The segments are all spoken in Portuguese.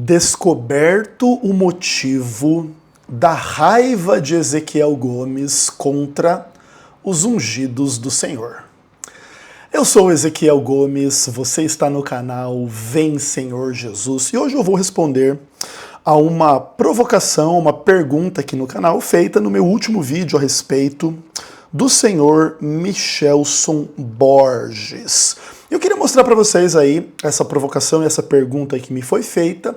Descoberto o motivo da raiva de Ezequiel Gomes contra os ungidos do Senhor. Eu sou Ezequiel Gomes, você está no canal Vem Senhor Jesus e hoje eu vou responder a uma provocação, uma pergunta aqui no canal feita no meu último vídeo a respeito do senhor Michelson Borges. Eu queria mostrar para vocês aí essa provocação e essa pergunta que me foi feita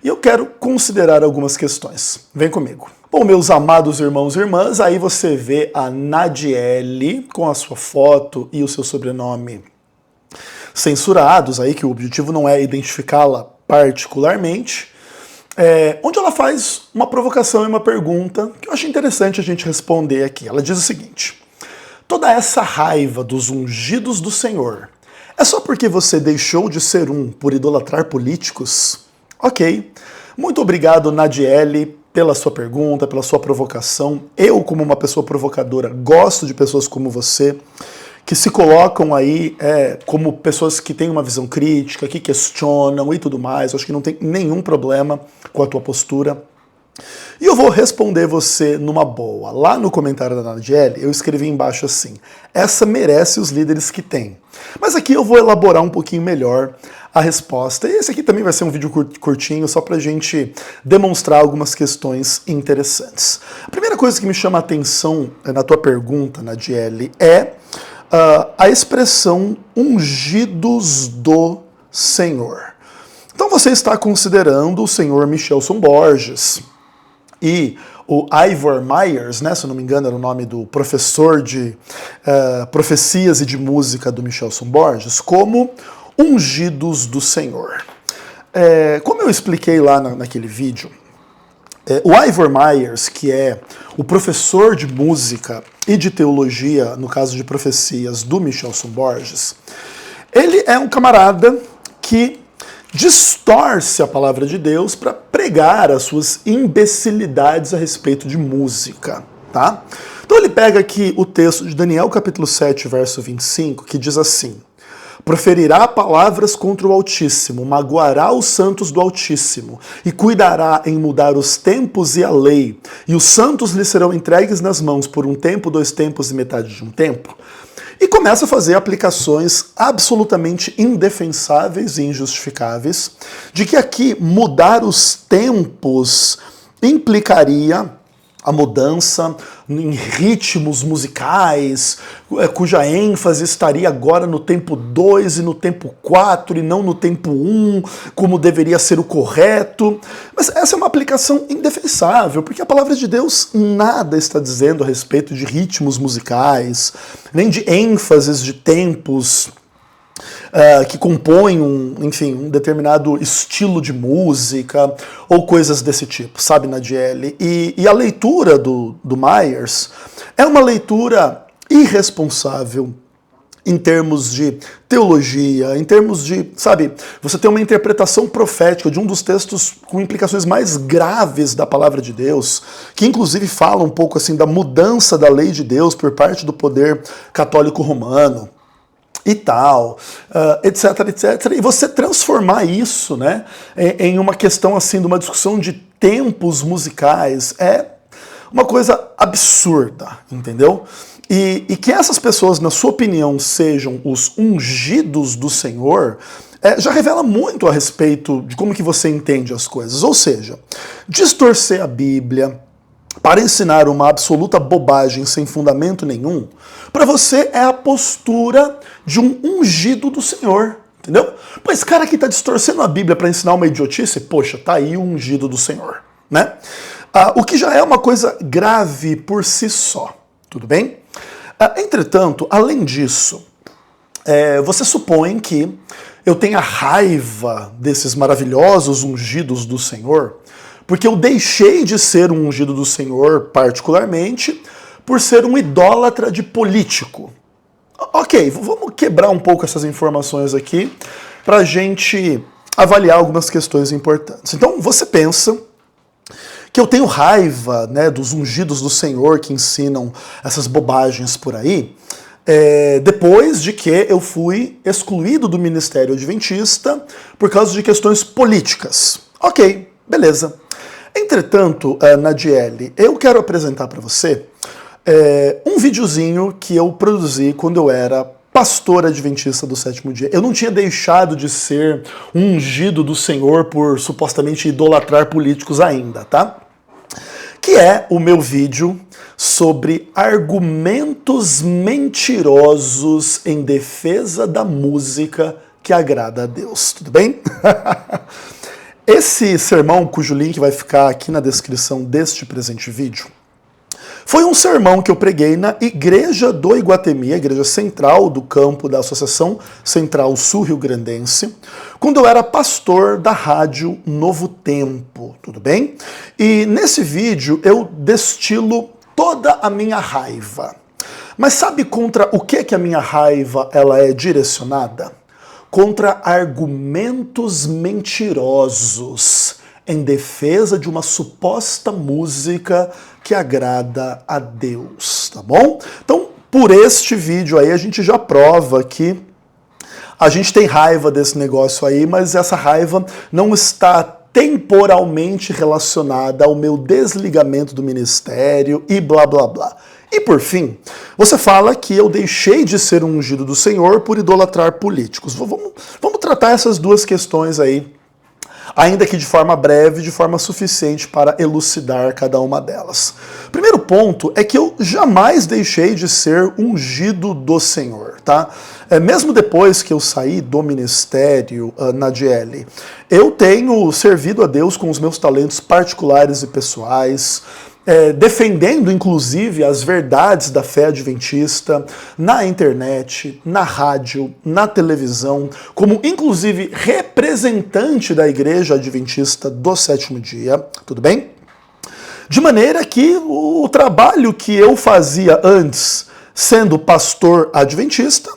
e eu quero considerar algumas questões. Vem comigo. Bom, meus amados irmãos e irmãs, aí você vê a Nadiele com a sua foto e o seu sobrenome censurados aí, que o objetivo não é identificá-la particularmente, onde ela faz uma provocação e uma pergunta que eu acho interessante a gente responder aqui. Ela diz o seguinte: toda essa raiva dos ungidos do Senhor é só porque você deixou de ser um por idolatrar políticos? Ok. Muito obrigado, Nadiele, pela sua pergunta, pela sua provocação. Eu, como uma pessoa provocadora, gosto de pessoas como você, que se colocam aí como pessoas que têm uma visão crítica, que questionam e tudo mais. Eu acho que não tem nenhum problema com a tua postura. E eu vou responder você numa boa. Lá no comentário da Nadiele, eu escrevi embaixo assim: essa merece os líderes que tem. Mas aqui eu vou elaborar um pouquinho melhor a resposta. E esse aqui também vai ser um vídeo curtinho, só pra gente demonstrar algumas questões interessantes. A primeira coisa que me chama a atenção na tua pergunta, Nadiele, é a expressão ungidos do Senhor. Então você está considerando o senhor Michelson Borges e o Ivor Myers, né, se eu não me engano era o nome do professor de profecias e de música do Michelson Borges, como ungidos do Senhor. Como eu expliquei lá naquele vídeo, o Ivor Myers, que é o professor de música e de teologia, no caso de profecias do Michelson Borges, ele é um camarada que distorce a palavra de Deus para pregar as suas imbecilidades a respeito de música, tá? Então ele pega aqui o texto de Daniel capítulo 7, verso 25, que diz assim: proferirá palavras contra o Altíssimo, magoará os santos do Altíssimo, e cuidará em mudar os tempos e a lei, e os santos lhe serão entregues nas mãos por um tempo, 2 tempos e metade de um tempo. E começa a fazer aplicações absolutamente indefensáveis e injustificáveis de que aqui mudar os tempos implicaria a mudança em ritmos musicais, cuja ênfase estaria agora no tempo 2 e no tempo 4 e não no tempo 1, como deveria ser o correto. Mas essa é uma aplicação indefensável, porque a palavra de Deus nada está dizendo a respeito de ritmos musicais, nem de ênfases de tempos que compõem um determinado estilo de música ou coisas desse tipo, sabe, Nadiele? E a leitura do Myers é uma leitura irresponsável em termos de teologia, em termos de, sabe, você tem uma interpretação profética de um dos textos com implicações mais graves da palavra de Deus, que inclusive fala um pouco assim da mudança da lei de Deus por parte do poder católico romano e tal, etc, etc. E você transformar isso, né, em uma questão assim, de uma discussão de tempos musicais, é uma coisa absurda, entendeu? E que essas pessoas, na sua opinião, sejam os ungidos do Senhor, já revela muito a respeito de como que você entende as coisas. Ou seja, distorcer a Bíblia para ensinar uma absoluta bobagem sem fundamento nenhum, para você é a postura de um ungido do Senhor, entendeu? Pois esse cara aqui está distorcendo a Bíblia para ensinar uma idiotice, poxa, tá aí o ungido do Senhor, né? O que já é uma coisa grave por si só, tudo bem? Entretanto, além disso, você supõe que eu tenha raiva desses maravilhosos ungidos do Senhor, porque eu deixei de ser um ungido do Senhor, particularmente, por ser um idólatra de político. Ok, vamos quebrar um pouco essas informações aqui para a gente avaliar algumas questões importantes. Então, você pensa que eu tenho raiva, né, dos ungidos do Senhor que ensinam essas bobagens por aí, depois de que eu fui excluído do ministério adventista por causa de questões políticas. Ok, beleza. Entretanto, Nadiele, eu quero apresentar para você um videozinho que eu produzi quando eu era pastor adventista do sétimo dia. Eu não tinha deixado de ser um ungido do Senhor por supostamente idolatrar políticos ainda, tá? Que é o meu vídeo sobre argumentos mentirosos em defesa da música que agrada a Deus, tudo bem? Esse sermão, cujo link vai ficar aqui na descrição deste presente vídeo, foi um sermão que eu preguei na igreja do Iguatemi, a igreja central do campo da Associação Central Sul-Rio-Grandense, quando eu era pastor da rádio Novo Tempo, tudo bem? E nesse vídeo eu destilo toda a minha raiva. Mas sabe contra o que a minha raiva ela é direcionada? Contra argumentos mentirosos em defesa de uma suposta música que agrada a Deus, tá bom? Então, por este vídeo aí, a gente já prova que a gente tem raiva desse negócio aí, mas essa raiva não está temporalmente relacionada ao meu desligamento do ministério e blá blá blá. E por fim, você fala que eu deixei de ser um ungido do Senhor por idolatrar políticos. Vamos tratar essas duas questões aí, ainda que de forma breve, de forma suficiente para elucidar cada uma delas. Primeiro ponto é que eu jamais deixei de ser ungido do Senhor, tá? Mesmo depois que eu saí do ministério na DL, eu tenho servido a Deus com os meus talentos particulares e pessoais, defendendo inclusive as verdades da fé adventista na internet, na rádio, na televisão, como inclusive representante da igreja adventista do sétimo dia, tudo bem? De maneira que o trabalho que eu fazia antes, sendo pastor adventista,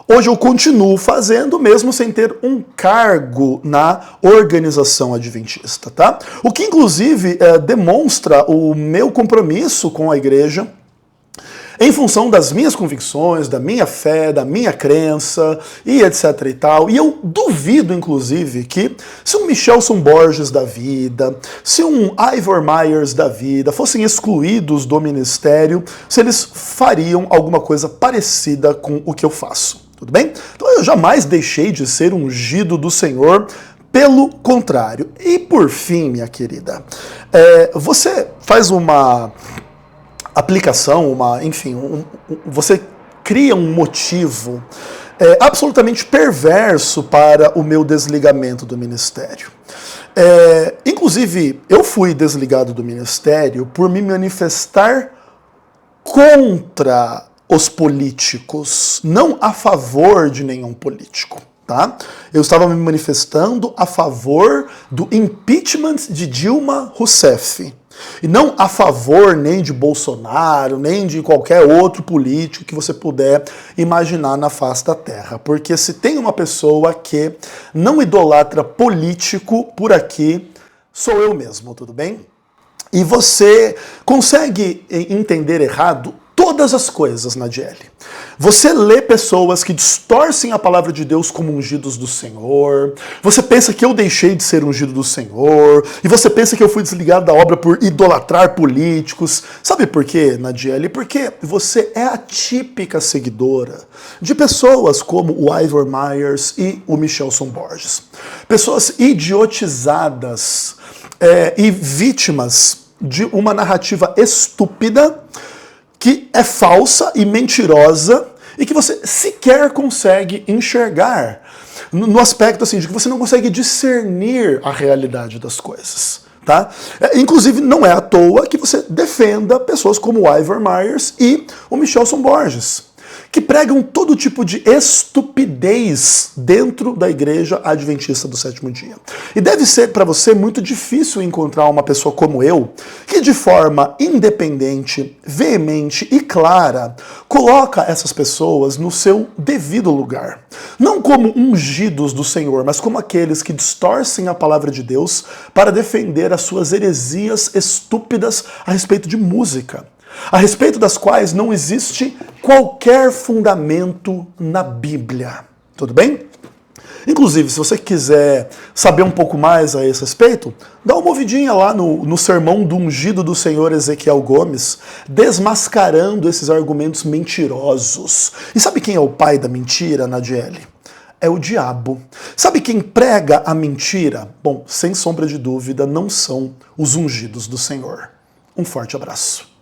hoje eu continuo fazendo, mesmo sem ter um cargo na organização adventista, tá? O que, inclusive, demonstra o meu compromisso com a igreja em função das minhas convicções, da minha fé, da minha crença e etc e tal. E eu duvido, inclusive, que se um Michelson Borges da vida, se um Ivor Myers da vida fossem excluídos do ministério, se eles fariam alguma coisa parecida com o que eu faço. Tudo bem? Então eu jamais deixei de ser ungido do Senhor, pelo contrário. E por fim, minha querida, você faz uma aplicação, você cria um motivo absolutamente perverso para o meu desligamento do ministério. Inclusive, eu fui desligado do ministério por me manifestar contra os políticos, não a favor de nenhum político, tá? Eu estava me manifestando a favor do impeachment de Dilma Rousseff, e não a favor nem de Bolsonaro, nem de qualquer outro político que você puder imaginar na face da terra. Porque se tem uma pessoa que não idolatra político por aqui, sou eu mesmo, tudo bem? E você consegue entender errado todas as coisas na DL. Você lê pessoas que distorcem a palavra de Deus como ungidos do Senhor, você pensa que eu deixei de ser ungido do Senhor, e você pensa que eu fui desligado da obra por idolatrar políticos. Sabe por quê, Nadiele? Porque você é a típica seguidora de pessoas como o Ivor Myers e o Michelson Borges. Pessoas idiotizadas e vítimas de uma narrativa estúpida, que é falsa e mentirosa e que você sequer consegue enxergar no aspecto assim, de que você não consegue discernir a realidade das coisas, tá? Inclusive, não é à toa que você defenda pessoas como o Ivor Myers e o Michelson Borges, que pregam todo tipo de estupidez dentro da igreja adventista do sétimo dia. E deve ser para você muito difícil encontrar uma pessoa como eu, que de forma independente, veemente e clara, coloca essas pessoas no seu devido lugar. Não como ungidos do Senhor, mas como aqueles que distorcem a palavra de Deus para defender as suas heresias estúpidas a respeito de música, a respeito das quais não existe qualquer fundamento na Bíblia. Tudo bem? Inclusive, se você quiser saber um pouco mais a esse respeito, dá uma ouvidinha lá no sermão do ungido do Senhor Ezequiel Gomes, desmascarando esses argumentos mentirosos. E sabe quem é o pai da mentira, Nadiele? É o diabo. Sabe quem prega a mentira? Bom, sem sombra de dúvida, não são os ungidos do Senhor. Um forte abraço.